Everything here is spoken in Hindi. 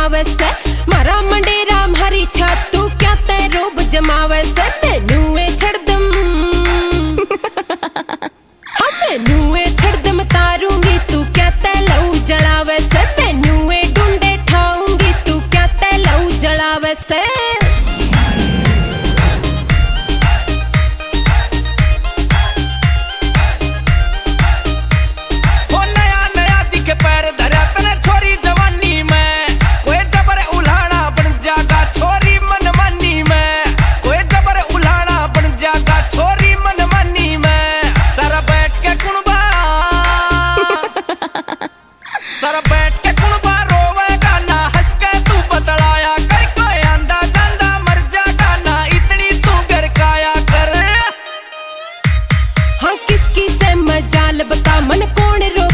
जमावे से मारा मंडेरा मारी छातू क्या ते रूप जमावे से मैनू छड़ दम मैनू छड़ दम तारूंगी तू क्या ते लहू जलावे से मैनू ढूंढे ठाऊंगी तू क्या ते लहू जलावे से सारा बैठ के कुणबा रोवेगा ना हंस के तू बतलाया कर कोई आंदा जांदा मर जागा ना इतनी तू गरकाया कर। हाँ किसकी से मजाल बता मन कौन रो